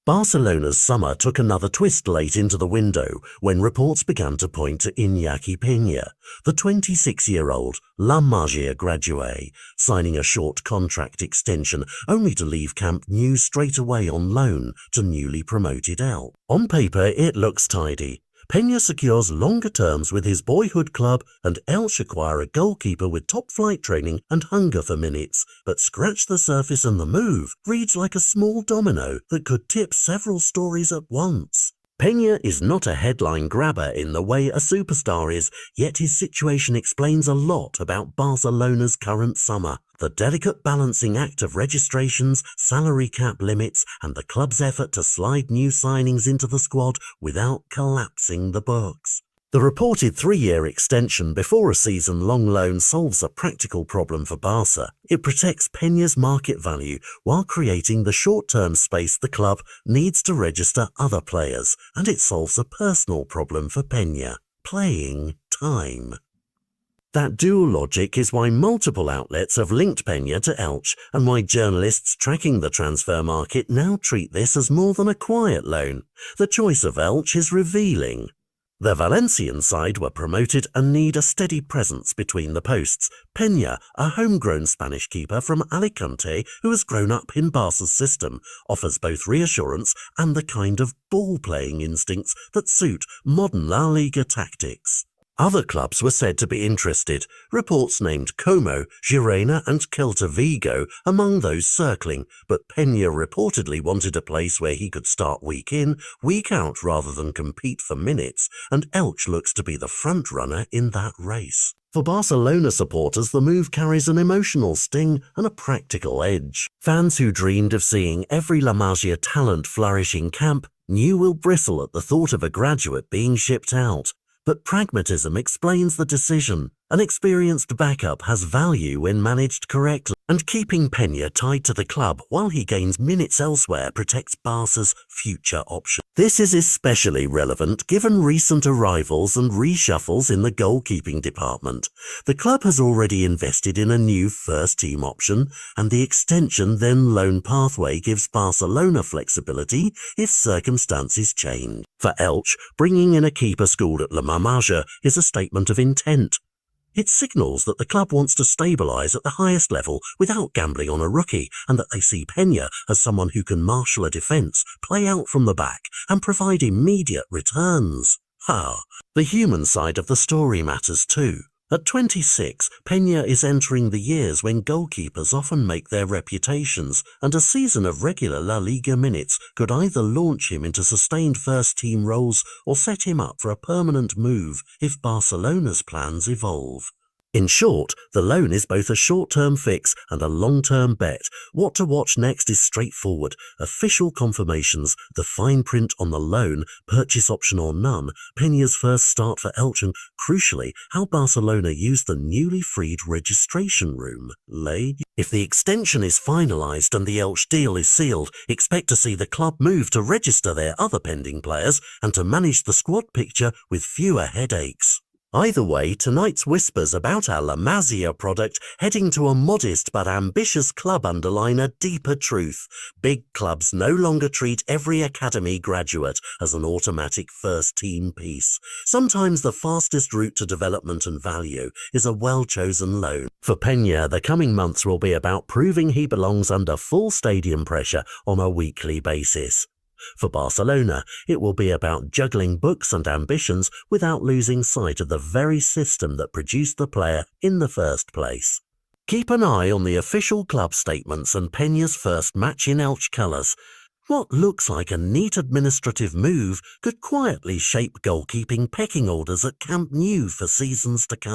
Barcelona's summer took another twist late into the window when reports began to point to Iñaki Peña, the 26-year-old La Masia graduate, signing a short contract extension only to leave Camp Nou straight away on loan to newly promoted Elche. On paper, it looks tidy. Peña secures longer terms with his boyhood club and Elche acquire a goalkeeper with top-flight training and hunger for minutes, but scratch the surface and the move reads like a small domino that could tip several stories at once. Peña is not a headline grabber in the way a superstar is, yet his situation explains a lot about Barcelona's current summer. The delicate balancing act of registrations, salary cap limits, and the club's effort to slide new signings into the squad without collapsing the books. The reported 3-year extension before a season-long loan solves a practical problem for Barca. It protects Peña's market value while creating the short-term space the club needs to register other players, and it solves a personal problem for Peña: playing time. That dual logic is why multiple outlets have linked Peña to Elche and why journalists tracking the transfer market now treat this as more than a quiet loan. The choice of Elche is revealing. The Valencian side were promoted and need a steady presence between the posts. Peña, a homegrown Spanish keeper from Alicante who has grown up in Barca's system, offers both reassurance and the kind of ball-playing instincts that suit modern La Liga tactics. Other clubs were said to be interested. Reports named Como, Girona and Celta Vigo among those circling, but Peña reportedly wanted a place where he could start week in, week out rather than compete for minutes, and Elche looks to be the front-runner in that race. For Barcelona supporters, the move carries an emotional sting and a practical edge. Fans who dreamed of seeing every La Masia talent flourish in camp Nou will bristle at the thought of a graduate being shipped out. But pragmatism explains the decision. An experienced backup has value when managed correctly, and keeping Peña tied to the club while he gains minutes elsewhere protects Barca's future options. This is especially relevant given recent arrivals and reshuffles in the goalkeeping department. The club has already invested in a new first-team option, and the extension then loan pathway gives Barcelona flexibility if circumstances change. For Elche, bringing in a keeper schooled at La Masia is a statement of intent. It signals that the club wants to stabilise at the highest level without gambling on a rookie, and that they see Peña as someone who can marshal a defence, play out from the back, and provide immediate returns. The human side of the story matters too. At 26, Peña is entering the years when goalkeepers often make their reputations, and a season of regular La Liga minutes could either launch him into sustained first-team roles or set him up for a permanent move if Barcelona's plans evolve. In short, the loan is both a short-term fix and a long-term bet. What to watch next is straightforward. Official confirmations, the fine print on the loan, purchase option or none, Peña's first start for Elche, and crucially, how Barcelona used the newly freed registration room. If the extension is finalised and the Elche deal is sealed, expect to see the club move to register their other pending players and to manage the squad picture with fewer headaches. Either way, tonight's whispers about our La Masia product heading to a modest but ambitious club underline a deeper truth. Big clubs no longer treat every academy graduate as an automatic first-team piece. Sometimes the fastest route to development and value is a well-chosen loan. For Peña, the coming months will be about proving he belongs under full stadium pressure on a weekly basis. For Barcelona, it will be about juggling books and ambitions without losing sight of the very system that produced the player in the first place. Keep an eye on the official club statements and Peña's first match in Elche colours. What looks like a neat administrative move could quietly shape goalkeeping pecking orders at Camp Nou for seasons to come.